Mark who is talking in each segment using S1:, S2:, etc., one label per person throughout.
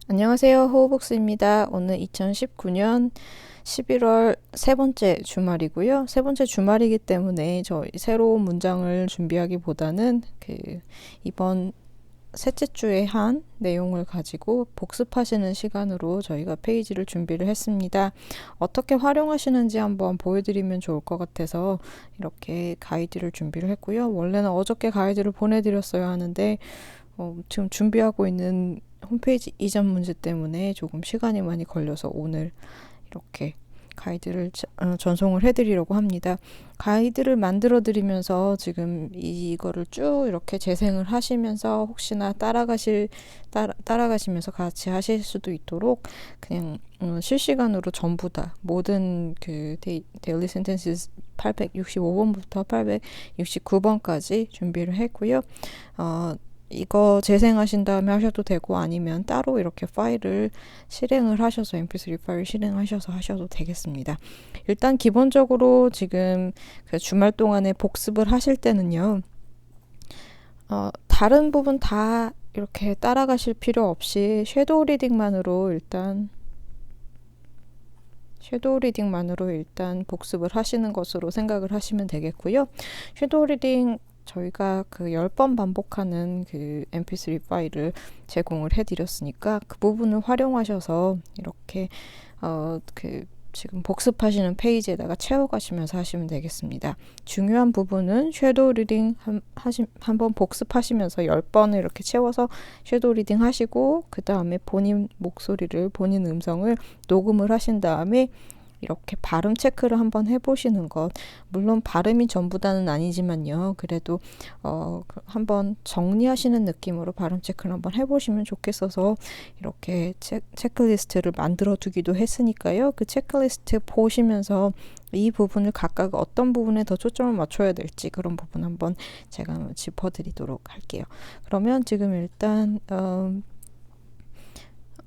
S1: 안녕하세요. 호우복스입니다. 오늘 2019년 11월 세 번째 주말이고요. 세 번째 주말이기 때문에 저희 새로운 문장을 준비하기보다는 이번 셋째 주에 한 내용을 가지고 복습하시는 시간으로 저희가 페이지를 준비를 했습니다. 어떻게 활용하시는지 한번 보여드리면 좋을 것 같아서 이렇게 가이드를 준비를 했고요. 원래는 어저께 가이드를 보내드렸어야 하는데 지금 준비하고 있는 홈페이지 이전 문제 때문에 조금 시간이 많이 걸려서 오늘 이렇게 가이드를 전송을 해드리려고 합니다. 가이드를 만들어 드리면서 지금 이거를 쭉 이렇게 재생을 하시면서 혹시나 따라가시면서 같이 하실 수도 있도록 그냥 실시간으로 전부 다 모든 데일리 센텐시스 865번부터 869번까지 준비를 했고요. 이거 재생하신 다음에 하셔도 되고 아니면 따로 이렇게 파일을 실행을 하셔서 mp3 파일 실행하셔서 하셔도 되겠습니다. 일단 기본적으로 지금 주말 동안에 복습을 하실 때는요. 다른 부분 다 이렇게 따라가실 필요 없이 섀도우 리딩만으로 일단 복습을 하시는 것으로 생각을 하시면 되겠고요. 섀도우 리딩 저희가 10번 반복하는 mp3 파일을 제공을 해드렸으니까 그 부분을 활용하셔서 이렇게 지금 복습하시는 페이지에다가 채워가시면서 하시면 되겠습니다. 중요한 부분은 섀도우 리딩 한번 복습하시면서 10번을 이렇게 채워서 섀도우 리딩 하시고 그 다음에 본인 목소리를, 본인 음성을 녹음을 하신 다음에 이렇게 발음 체크를 한번 해보시는 것. 물론 발음이 전부다는 아니지만요. 그래도 한번 정리하시는 느낌으로 발음 체크를 한번 해보시면 좋겠어서 이렇게 체크리스트를 만들어 두기도 했으니까요. 그 체크리스트 보시면서 이 부분을 각각 어떤 부분에 더 초점을 맞춰야 될지 그런 부분 한번 제가 짚어드리도록 할게요. 그러면 지금 일단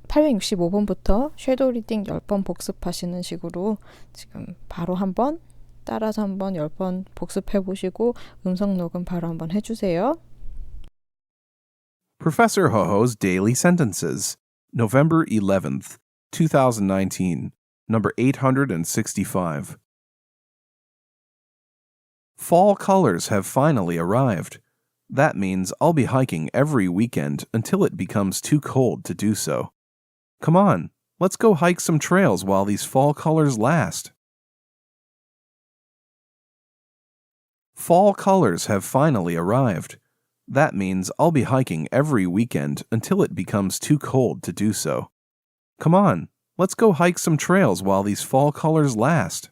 S1: 865번부터 섀도우 리딩 10번 복습하시는 식으로 지금 바로 한번 따라서 한번 10번 복습해 보시고 음성 녹음 바로 한번 해주세요.
S2: Professor Ho-Ho's Daily Sentences, November 11th, 2019, number 865. Fall colors have finally arrived. That means I'll be hiking every weekend until it becomes too cold to do so. Come on, let's go hike some trails while these fall colors last. Fall colors have finally arrived. That means I'll be hiking every weekend until it becomes too cold to do so. Come on, let's go hike some trails while these fall colors last.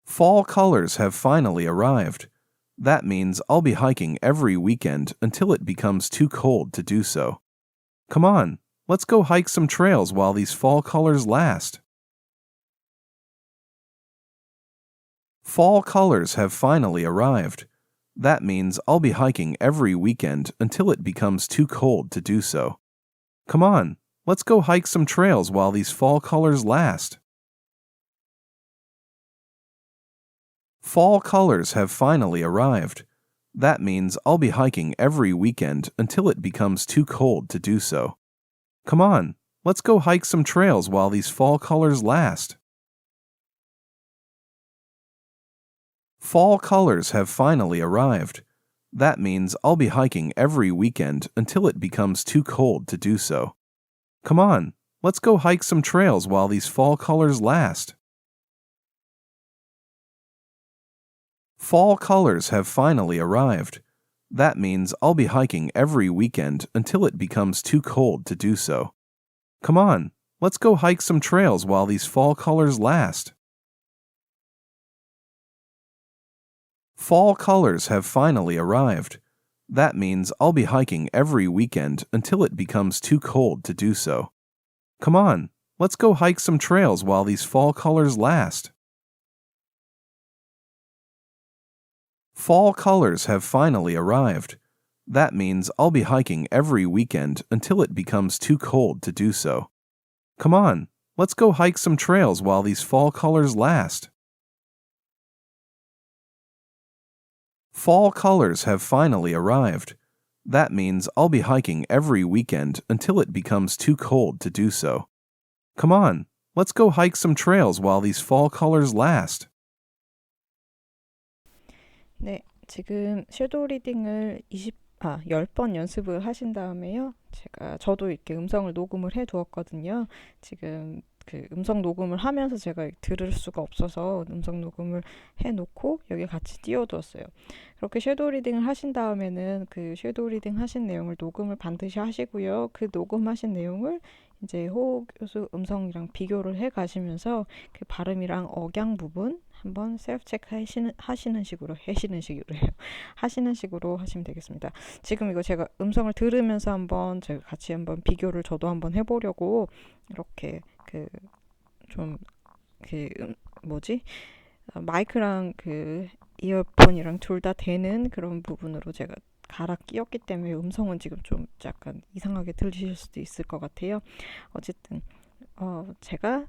S2: Fall colors have finally arrived. That means I'll be hiking every weekend until it becomes too cold to do so. Come on, let's go hike some trails while these fall colors last. Fall colors have finally arrived. That means I'll be hiking every weekend until it becomes too cold to do so. Come on, let's go hike some trails while these fall colors last. Fall colors have finally arrived. That means I'll be hiking every weekend until it becomes too cold to do so. Come on, let's go hike some trails while these fall colors last. Fall colors have finally arrived. That means I'll be hiking every weekend until it becomes too cold to do so. Come on, let's go hike some trails while these fall colors last. Fall colors have finally arrived. That means I'll be hiking every weekend until it becomes too cold to do so. Come on, let's go hike some trails while these fall colors last. Fall colors have finally arrived. That means I'll be hiking every weekend until it becomes too cold to do so. Come on, let's go hike some trails while these fall colors last. Fall colors have finally arrived. That means I'll be hiking every weekend until it becomes too cold to do so. Come on, let's go hike some trails while these fall colors last. Fall colors have finally arrived. That means I'll be hiking every weekend until it becomes too cold to do so. Come on, let's go hike some trails while these fall colors last.
S1: 네, 지금 섀도우 리딩을 10번 연습을 하신 다음에요. 저도 이렇게 음성을 녹음을 해 두었거든요. 지금 그 음성 녹음을 하면서 제가 들을 수가 없어서 음성 녹음을 해 놓고 여기 같이 띄워 두었어요. 그렇게 섀도우 리딩을 하신 다음에는 그 섀도우 리딩 하신 내용을 녹음을 반드시 하시고요. 그 녹음하신 내용을 이제 호우 교수 음성이랑 비교를 해 가시면서 그 발음이랑 억양 부분 한번 셀프 체크 하시는 식으로 하시면 되겠습니다. 지금 이거 제가 음성을 들으면서 한번 제가 같이 한번 비교를 저도 한번 해보려고 이렇게 마이크랑 그 이어폰이랑 둘 다 되는 그런 부분으로 제가 갈아 끼웠기 때문에 음성은 지금 좀 약간 이상하게 들리실 수도 있을 것 같아요. 어쨌든 제가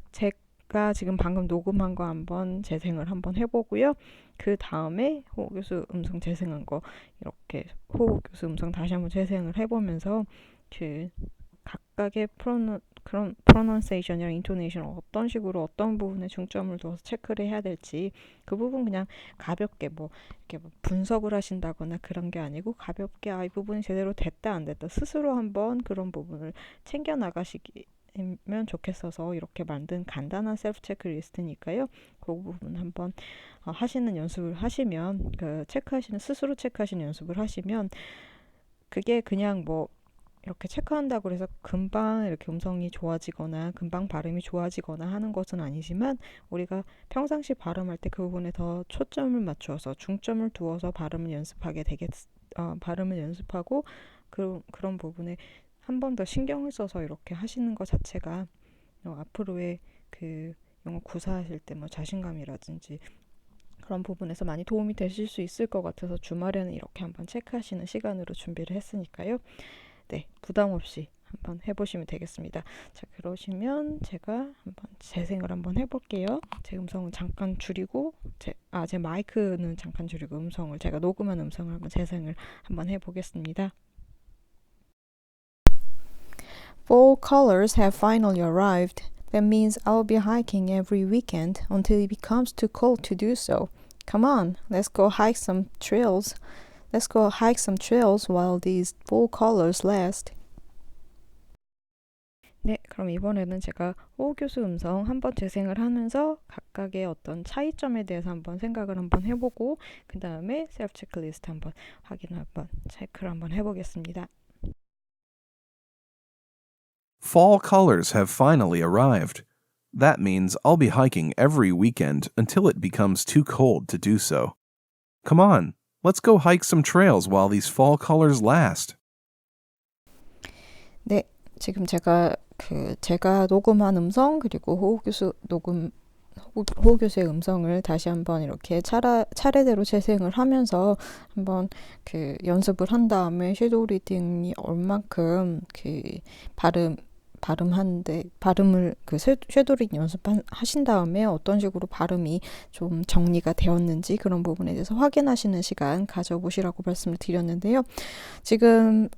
S1: 지금 방금 녹음한 거 한번 재생을 한번 해보고요. 그 다음에 호우 교수 음성 재생한 거 이렇게 호우 교수 음성 다시 한번 재생을 해보면서 그 각각의 그런 pronunciation이랑 intonation 어떤 식으로 어떤 부분에 중점을 둬서 체크를 해야 될지 그 부분 그냥 가볍게 이렇게 분석을 하신다거나 그런 게 아니고 가볍게 이 부분이 제대로 됐다 안 됐다 스스로 한번 그런 부분을 챙겨 나가시면 좋겠어서 이렇게 만든 간단한 셀프 체크 리스트니까요. 그 부분 한번 하시는 연습을 하시면 스스로 체크하시는 연습을 하시면 그게 그냥 이렇게 체크한다고 해서 금방 이렇게 음성이 좋아지거나 금방 발음이 좋아지거나 하는 것은 아니지만 우리가 평상시 발음할 때 그 부분에 더 초점을 맞추어서 중점을 두어서 발음을 연습하고 그런 부분에 한 번 더 신경을 써서 이렇게 하시는 것 자체가 앞으로의 그 영어 구사하실 때 자신감이라든지 그런 부분에서 많이 도움이 되실 수 있을 것 같아서 주말에는 이렇게 한번 체크하시는 시간으로 준비를 했으니까요. 네, 부담 없이 한번 해보시면 되겠습니다. 자, 그러시면 제가 한번 재생을 한번 해볼게요. 제 음성은 잠깐 줄이고 제 마이크는 잠깐 줄이고 제가 녹음한 음성을 한번 재생을 한번 해보겠습니다. Fall colors have finally arrived. That means I'll be hiking every weekend until it becomes too cold to do so. Come on, let's go hike some trails. Let's go hike some trails while these fall colors last. 네, 그럼 이번에는 제가 호우 교수 음성 한번 재생을 하면서 각각의 어떤 차이점에 대해서 한번 생각을 한번 해보고 그 다음에 셀프 체크리스트 체크를 한번 해보겠습니다.
S2: Fall colors have finally arrived. That means I'll be hiking every weekend until it becomes too cold to do so. Come on, let's go hike some trails while these fall colors last.
S1: 네, 지금 제가 녹음한 음성 그리고 호우 교수의 음성을 다시 한번 이렇게 차례대로 재생을 하면서 한번 연습을 한 다음에 섀도우 리딩이 얼만큼 발음을 섀도우 리딩 연습하신 다음에 어떤 식으로 발음이 좀 정리가 되었는지 그런 부분에 대해서 확인하시는 시간 가져보시라고 말씀을 드렸는데요. 지금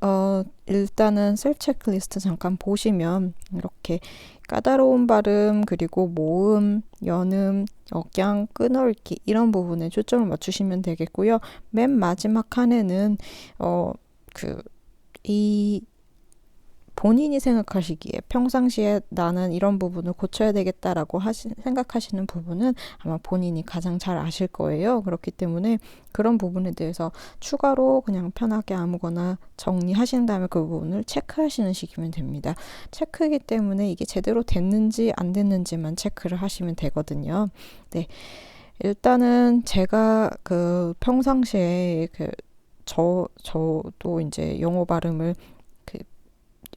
S1: 일단은 셀프 체크리스트 잠깐 보시면 이렇게 까다로운 발음 그리고 모음, 연음, 억양, 끊어읽기 이런 부분에 초점을 맞추시면 되겠고요. 맨 마지막 칸에는 본인이 생각하시기에 평상시에 나는 이런 부분을 고쳐야 되겠다라고 생각하시는 부분은 아마 본인이 가장 잘 아실 거예요. 그렇기 때문에 그런 부분에 대해서 추가로 그냥 편하게 아무거나 정리하신 다음에 그 부분을 체크하시는 식이면 됩니다. 체크이기 때문에 이게 제대로 됐는지 안 됐는지만 체크를 하시면 되거든요. 네. 일단은 제가 평상시에 저도 이제 영어 발음을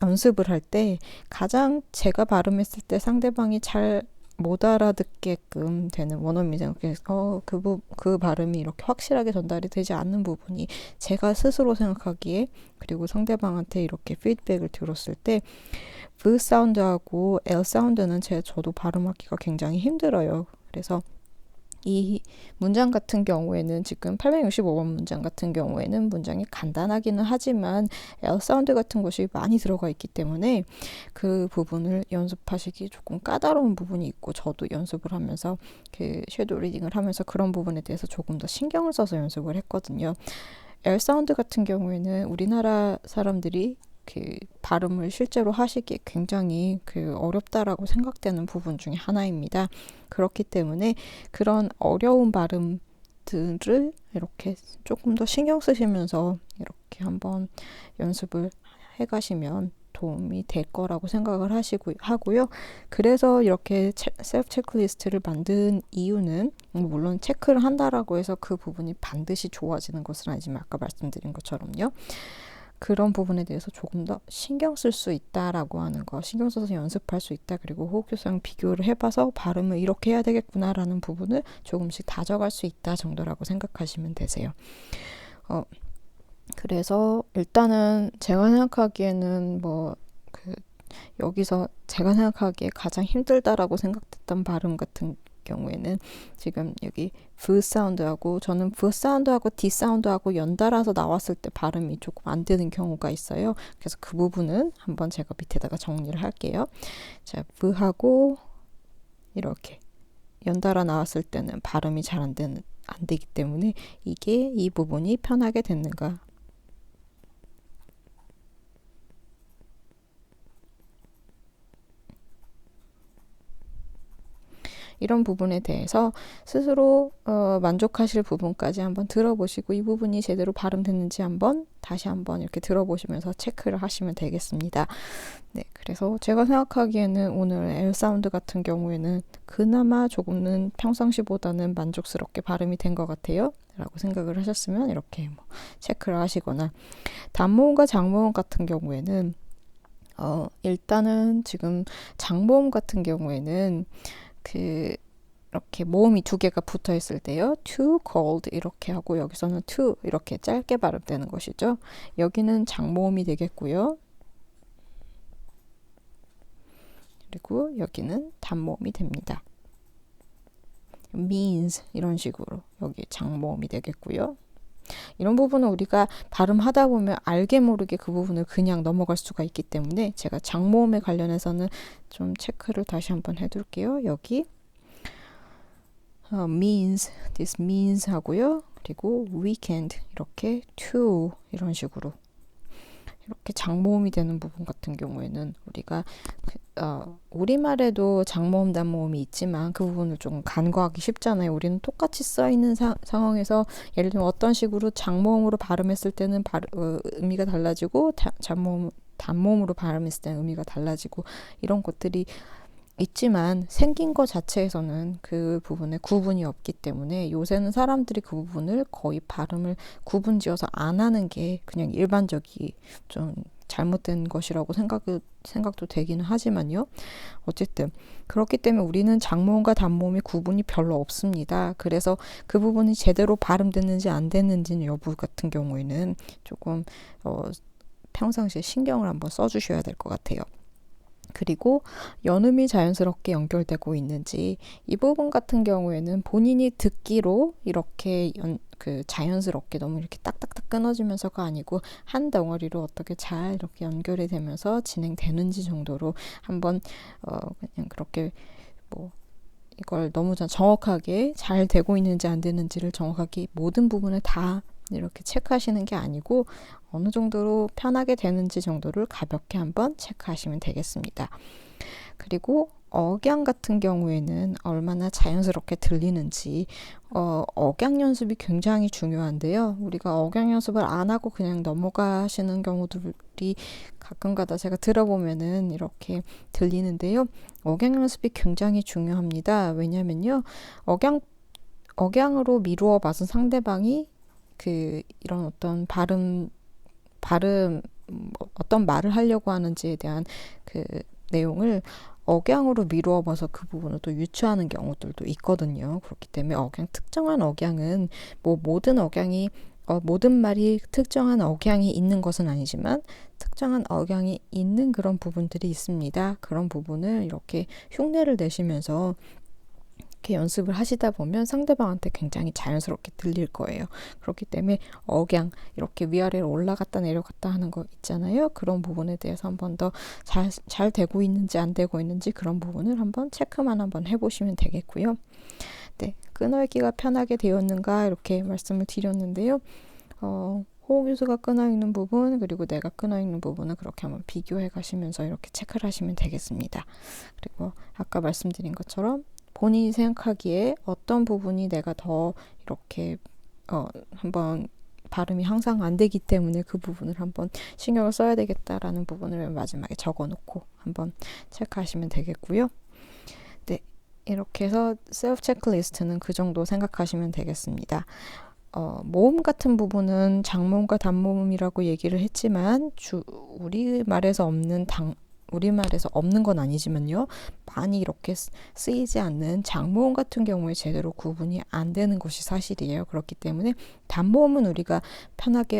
S1: 연습을 할 때 가장 제가 발음했을 때 상대방이 잘 못 알아듣게끔 되는 원어민상 그 발음이 이렇게 확실하게 전달이 되지 않는 부분이 제가 스스로 생각하기에 그리고 상대방한테 이렇게 피드백을 들었을 때 V 사운드하고 L 사운드는 저도 발음하기가 굉장히 힘들어요. 그래서 이 문장 같은 경우에는 지금 865번 문장 같은 경우에는 문장이 간단하기는 하지만 L 사운드 같은 것이 많이 들어가 있기 때문에 그 부분을 연습하시기 조금 까다로운 부분이 있고 저도 연습을 하면서 그 섀도우 리딩을 하면서 그런 부분에 대해서 조금 더 신경을 써서 연습을 했거든요. L 사운드 같은 경우에는 우리나라 사람들이 그 발음을 실제로 하시기에 굉장히 그 어렵다라고 생각되는 부분 중에 하나입니다. 그렇기 때문에 그런 어려운 발음들을 이렇게 조금 더 신경 쓰시면서 이렇게 한번 연습을 해가시면 도움이 될 거라고 생각을 하고요. 그래서 이렇게 셀프 체크리스트를 만든 이유는 물론 체크를 한다라고 해서 그 부분이 반드시 좋아지는 것은 아니지만 아까 말씀드린 것처럼요. 그런 부분에 대해서 조금 더 신경 쓸 수 있다라고 하는 거, 신경 써서 연습할 수 있다. 그리고 호흡교사랑 비교를 해봐서 발음을 이렇게 해야 되겠구나라는 부분을 조금씩 다져갈 수 있다 정도라고 생각하시면 되세요. 그래서 일단은 제가 생각하기에는 여기서 제가 생각하기에 가장 힘들다라고 생각됐던 발음 같은 경우에는 지금 여기 V 사운드하고 저는 V 사운드하고 D 사운드하고 연달아서 나왔을 때 발음이 조금 안 되는 경우가 있어요. 그래서 그 부분은 한번 제가 밑에다가 정리를 할게요. 자, V하고 이렇게 연달아 나왔을 때는 발음이 잘 안 되기 때문에 이게 이 부분이 편하게 됐는가. 이런 부분에 대해서 스스로 만족하실 부분까지 한번 들어보시고 이 부분이 제대로 발음됐는지 다시 한번 이렇게 들어보시면서 체크를 하시면 되겠습니다. 네, 그래서 제가 생각하기에는 오늘 L 사운드 같은 경우에는 그나마 조금은 평상시보다는 만족스럽게 발음이 된 것 같아요. 라고 생각을 하셨으면 이렇게 체크를 하시거나 단모음과 장모음 같은 경우에는 일단은 지금 장모음 같은 경우에는 이렇게 모음이 두 개가 붙어 있을 때요. too cold 이렇게 하고 여기서는 too 이렇게 짧게 발음되는 것이죠. 여기는 장모음이 되겠고요. 그리고 여기는 단모음이 됩니다. means 이런 식으로 여기 장모음이 되겠고요. 이런 부분은 우리가 발음하다 보면 알게 모르게 그 부분을 그냥 넘어갈 수가 있기 때문에 제가 장모음에 관련해서는 좀 체크를 다시 한번 해둘게요. 여기 means, this means 하고요. 그리고 weekend 이렇게 to 이런 식으로 이렇게 장모음이 되는 부분 같은 경우에는 우리가 우리말에도 장모음, 단모음이 있지만 그 부분을 좀 간과하기 쉽잖아요. 우리는 똑같이 써 있는 상황에서 예를 들면 어떤 식으로 장모음으로 발음했을 때는 의미가 달라지고 단모음으로 발음했을 때는 의미가 달라지고 이런 것들이 있지만 생긴 것 자체에서는 그 부분에 구분이 없기 때문에 요새는 사람들이 그 부분을 거의 발음을 구분지어서 안 하는 게 그냥 일반적이 좀 잘못된 것이라고 생각도 되기는 하지만요. 어쨌든 그렇기 때문에 우리는 장모음과 단모음의 구분이 별로 없습니다. 그래서 그 부분이 제대로 발음됐는지 안 됐는지 여부 같은 경우에는 조금 평상시에 신경을 한번 써주셔야 될 것 같아요. 그리고 연음이 자연스럽게 연결되고 있는지 이 부분 같은 경우에는 본인이 듣기로 이렇게 자연스럽게 너무 이렇게 딱딱딱 끊어지면서가 아니고 한 덩어리로 어떻게 잘 이렇게 연결이 되면서 진행되는지 정도로 한번 그냥 그렇게 이걸 너무 정확하게 잘 되고 있는지 안 되는지를 정확하게 모든 부분을 다 이렇게 체크하시는 게 아니고 어느 정도로 편하게 되는지 정도를 가볍게 한번 체크하시면 되겠습니다. 그리고 억양 같은 경우에는 얼마나 자연스럽게 들리는지 억양 연습이 굉장히 중요한데요. 우리가 억양 연습을 안 하고 그냥 넘어가시는 경우들이 가끔가다 제가 들어보면은 이렇게 들리는데요. 억양 연습이 굉장히 중요합니다. 왜냐면요. 억양으로 미루어 봐서 상대방이 이런 어떤 발음 어떤 말을 하려고 하는지에 대한 내용을 억양으로 미루어 봐서 그 부분을 또 유추하는 경우들도 있거든요. 그렇기 때문에 특정한 억양은 모든 말이 특정한 억양이 있는 것은 아니지만 특정한 억양이 있는 그런 부분들이 있습니다. 그런 부분을 이렇게 흉내를 내시면서 이렇게 연습을 하시다 보면 상대방한테 굉장히 자연스럽게 들릴 거예요. 그렇기 때문에 억양, 이렇게 위아래로 올라갔다 내려갔다 하는 거 있잖아요. 그런 부분에 대해서 한 번 더 잘 되고 있는지 안 되고 있는지 그런 부분을 한번 체크만 한번 해보시면 되겠고요. 네, 끊어읽기가 편하게 되었는가 이렇게 말씀을 드렸는데요. 호흡유수가 끊어있는 부분 그리고 내가 끊어있는 부분은 그렇게 한번 비교해 가시면서 이렇게 체크를 하시면 되겠습니다. 그리고 아까 말씀드린 것처럼 본인이 생각하기에 어떤 부분이 내가 더 이렇게 한번 발음이 항상 안 되기 때문에 그 부분을 한번 신경을 써야 되겠다라는 부분을 마지막에 적어놓고 한번 체크하시면 되겠고요. 네, 이렇게 해서 셀프 체크리스트는 그 정도 생각하시면 되겠습니다. 모음 같은 부분은 장모음과 단모음이라고 얘기를 했지만 우리말에서 없는 건 아니지만요. 많이 이렇게 쓰이지 않는 장모음 같은 경우에 제대로 구분이 안 되는 것이 사실이에요. 그렇기 때문에 단모음은 우리가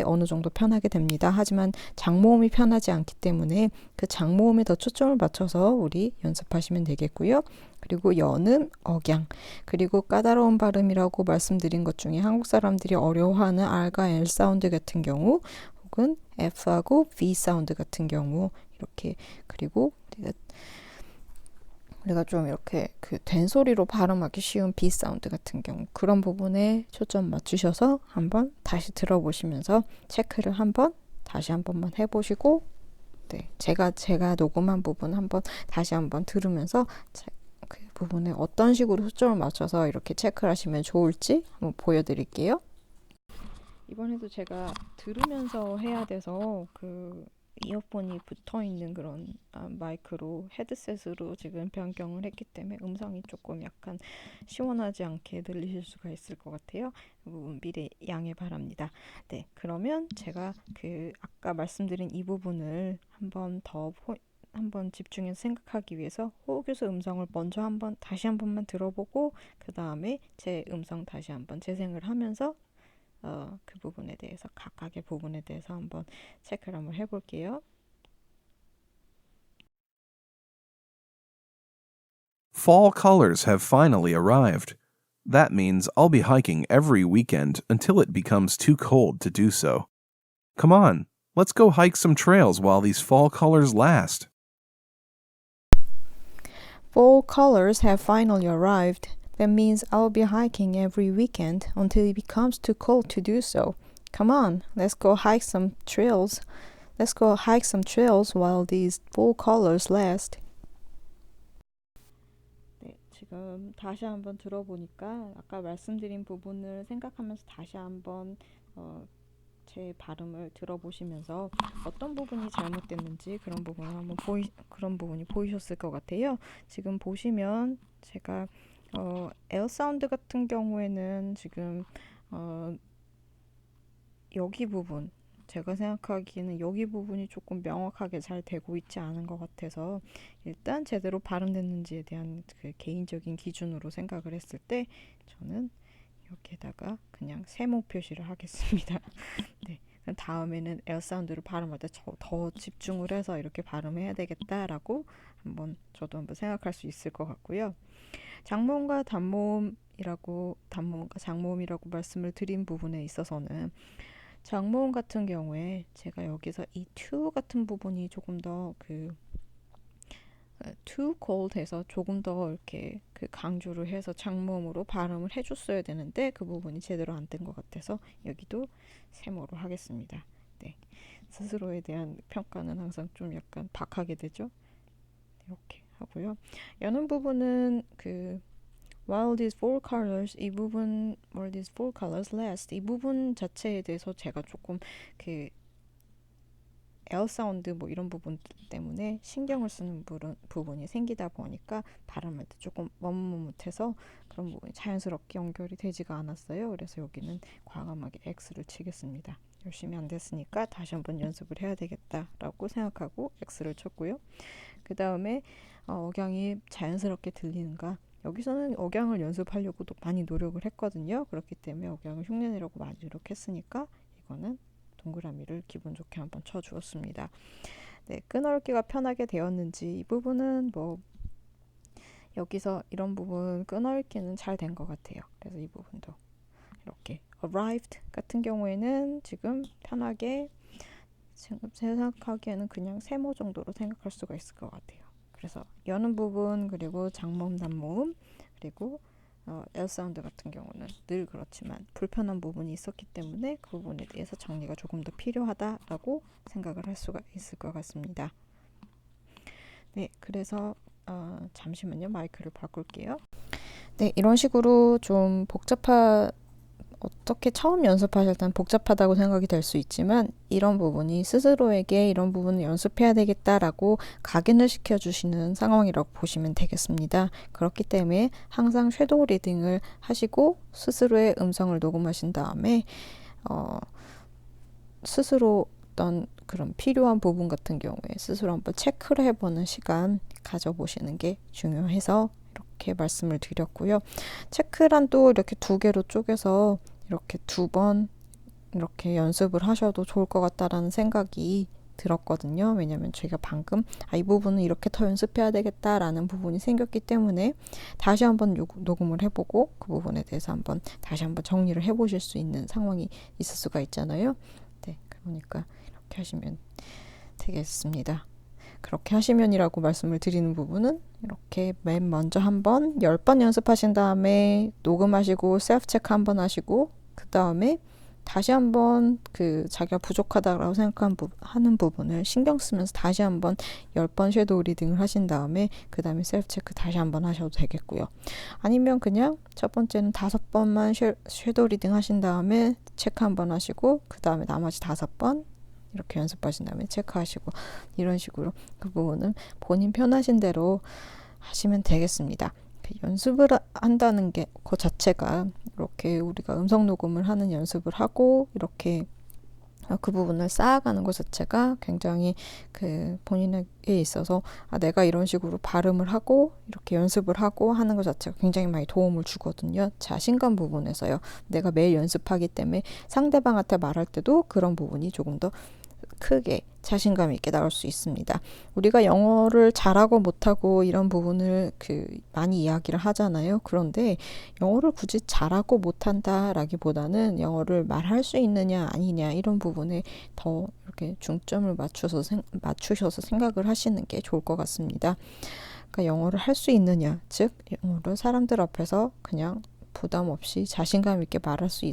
S1: 어느 정도 편하게 됩니다. 하지만 장모음이 편하지 않기 때문에 그 장모음에 더 초점을 맞춰서 우리 연습하시면 되겠고요. 그리고 연음, 억양, 그리고 까다로운 발음이라고 말씀드린 것 중에 한국 사람들이 어려워하는 R과 L 사운드 같은 경우 혹은 F하고 V 사운드 같은 경우 이렇게 그리고 우리가 좀 이렇게 된소리로 발음하기 쉬운 B 사운드 같은 경우 그런 부분에 초점 맞추셔서 한번 다시 들어보시면서 체크를 다시 한 번만 해보시고 네, 제가 녹음한 부분 다시 한번 들으면서 그 부분에 어떤 식으로 초점을 맞춰서 이렇게 체크를 하시면 좋을지 한번 보여드릴게요. 이번에도 제가 들으면서 해야 돼서 이어폰이 붙어 있는 그런 마이크로 헤드셋으로 지금 변경을 했기 때문에 음성이 조금 약간 시원하지 않게 들리실 수가 있을 것 같아요. 그 부분 미리 양해 바랍니다. 네, 그러면 제가 아까 말씀드린 이 부분을 한번 집중해서 생각하기 위해서 호흡유수 음성을 먼저 다시 한 번만 들어보고 그 다음에 제 음성 다시 한번 재생을 하면서 그 부분에 대해서 각각의 부분에 대해서 한번 체크를 한번 해볼게요.
S2: Fall colors have finally arrived. That means I'll be hiking every weekend until it becomes too cold to do so. Come on, let's go hike some trails while these fall colors last.
S1: Fall colors have finally arrived. That means I'll be hiking every weekend until it becomes too cold to do so. Come on, let's go hike some trails. Let's go hike some trails while these fall colors last. 네, 지금 다시 한번 들어보니까 아까 말씀드린 부분을 생각하면서 다시 한번 제 발음을 들어보시면서 어떤 부분이 잘못됐는지 그런 부분이 보이셨을 것 같아요. 지금 보시면 제가 L 사운드 같은 경우에는 지금 여기 부분 제가 생각하기에는 여기 부분이 조금 명확하게 잘 되고 있지 않은 것 같아서 일단 제대로 발음됐는지에 대한 개인적인 기준으로 생각을 했을 때 저는 여기에다가 그냥 세모 표시를 하겠습니다. 네. 다음에는 L 사운드를 발음할 때 더 집중을 해서 이렇게 발음해야 되겠다라고 저도 한번 생각할 수 있을 것 같고요. 장모음과 단모음과 장모음이라고 말씀을 드린 부분에 있어서는 장모음 같은 경우에 제가 여기서 이 to 같은 부분이 조금 더 too cold 해서 조금 더 이렇게 강조를 해서 장모음으로 발음을 해줬어야 되는데 그 부분이 제대로 안 된 것 같아서 여기도 세모로 하겠습니다. 네, 스스로에 대한 평가는 항상 좀 약간 박하게 되죠. 이렇게 하고요. 연음 부분은 while these four colors last 이 부분 자체에 대해서 제가 조금 L 사운드 이런 부분 때문에 신경을 쓰는 부분이 생기다 보니까 발음할 때 조금 머뭇머뭇해서 그런 부분이 자연스럽게 연결이 되지가 않았어요. 그래서 여기는 과감하게 X를 치겠습니다. 열심히 안 됐으니까 다시 한번 연습을 해야 되겠다라고 생각하고 X를 쳤고요. 그 다음에 억양이 자연스럽게 들리는가 여기서는 억양을 연습하려고도 많이 노력을 했거든요. 그렇기 때문에 억양을 흉내내려고 많이 노력했으니까 이거는 동그라미를 기분 좋게 한번 쳐주었습니다. 네, 끊어읽기가 편하게 되었는지 이 부분은 여기서 이런 부분 끊어읽기는 잘 된 것 같아요. 그래서 이 부분도 이렇게 arrived 같은 경우에는 지금 편하게 생각하기에는 그냥 세모 정도로 생각할 수가 있을 것 같아요. 그래서 여는 부분, 그리고 장모음, 단모음, 그리고 L 사운드 같은 경우는 늘 그렇지만 불편한 부분이 있었기 때문에 그 부분에 대해서 정리가 조금 더 필요하다라고 생각을 할 수가 있을 것 같습니다. 네, 그래서 잠시만요. 마이크를 바꿀게요. 네, 이런 식으로 좀 어떻게 처음 연습하실 때는 복잡하다고 생각이 될 수 있지만 이런 부분이 스스로에게 이런 부분을 연습해야 되겠다라고 각인을 시켜주시는 상황이라고 보시면 되겠습니다. 그렇기 때문에 항상 섀도우 리딩을 하시고 스스로의 음성을 녹음하신 다음에 스스로 어떤 그런 필요한 부분 같은 경우에 스스로 한번 체크를 해보는 시간 가져보시는 게 중요해서 이렇게 말씀을 드렸고요. 체크란 또 이렇게 두 개로 쪼개서 이렇게 2번 이렇게 연습을 하셔도 좋을 것 같다라는 생각이 들었거든요. 왜냐면 제가 방금 이 부분은 이렇게 더 연습해야 되겠다라는 부분이 생겼기 때문에 다시 한번 녹음을 해보고 그 부분에 대해서 다시 한번 정리를 해보실 수 있는 상황이 있을 수가 있잖아요. 네, 그러니까 이렇게 하시면 되겠습니다. 그렇게 하시면이라고 말씀을 드리는 부분은 이렇게 맨 먼저 한번 10번 연습하신 다음에 녹음하시고 셀프 체크 한번 하시고 그 다음에 다시 한번 자기가 부족하다고 생각하는 부분을 신경 쓰면서 다시 한번 10번 섀도우 리딩을 하신 다음에 그 다음에 셀프 체크 다시 한번 하셔도 되겠고요. 아니면 그냥 첫 번째는 5번만 섀도우 리딩 하신 다음에 체크 한번 하시고 그 다음에 나머지 5번 이렇게 연습하신 다음에 체크하시고 이런 식으로 그 부분은 본인 편하신 대로 하시면 되겠습니다. 연습을 한다는 게 그 자체가 이렇게 우리가 음성 녹음을 하는 연습을 하고 이렇게 그 부분을 쌓아가는 것 자체가 굉장히 본인에게 있어서 내가 이런 식으로 발음을 하고 이렇게 연습을 하고 하는 것 자체가 굉장히 많이 도움을 주거든요. 자신감 부분에서요. 내가 매일 연습하기 때문에 상대방한테 말할 때도 그런 부분이 조금 더 크게 자신감 있게 나올 수 있습니다. 우리가 영어를 잘하고 못하고 이런 부분을 많이 이야기를 하잖아요. 그런데 영어를 굳이 잘하고 못한다라기보다는 영어를 말할 수 있느냐 아니냐 이런 부분에 더 이렇게 중점을 맞추셔서 생각을 하시는 게 좋을 것 같습니다. 그러니까 영어를 할 수 있느냐, 즉 영어를 사람들 앞에서 그냥 부담 없이 자신감 있게 말할 수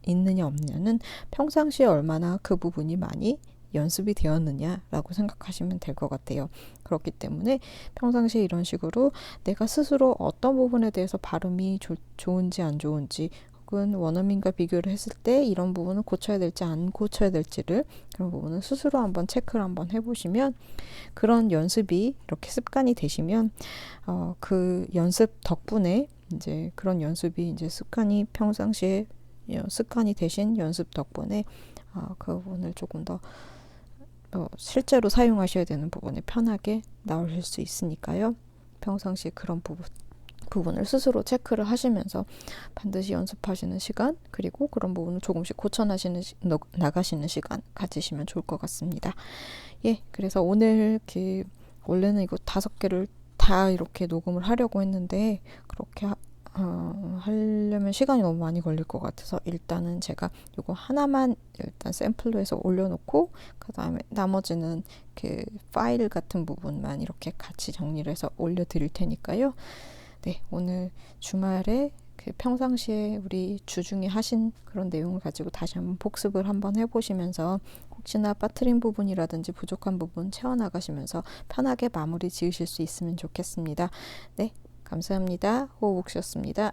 S1: 있느냐 없느냐는 평상시에 얼마나 그 부분이 많이 연습이 되었느냐라고 생각하시면 될 것 같아요. 그렇기 때문에 평상시에 이런 식으로 내가 스스로 어떤 부분에 대해서 발음이 좋은지 안 좋은지 혹은 원어민과 비교를 했을 때 이런 부분을 고쳐야 될지 안 고쳐야 될지를 그런 부분은 스스로 한번 체크를 한번 해보시면 그런 연습이 이렇게 습관이 되시면 그 연습 덕분에 이제 그런 연습이 이제 평상시에 습관이 되신 연습 덕분에 그 부분을 조금 더 실제로 사용하셔야 되는 부분에 편하게 나오실 수 있으니까요. 평상시에 그런 부분을 스스로 체크를 하시면서 반드시 연습하시는 시간 그리고 그런 부분을 조금씩 나가시는 시간 가지시면 좋을 것 같습니다. 예, 그래서 오늘 원래는 이거 5개를 다 이렇게 녹음을 하려고 했는데 그렇게 하려면 시간이 너무 많이 걸릴 것 같아서 일단은 제가 이거 하나만 일단 샘플로 해서 올려놓고 그 다음에 나머지는 파일 같은 부분만 이렇게 같이 정리를 해서 올려드릴 테니까요. 네, 오늘 주말에 평상시에 우리 주중에 하신 그런 내용을 가지고 다시 한번 복습을 한번 해보시면서 혹시나 빠뜨린 부분이라든지 부족한 부분 채워나가시면서 편하게 마무리 지으실 수 있으면 좋겠습니다. 네, 감사합니다. 호우옥씨였습니다.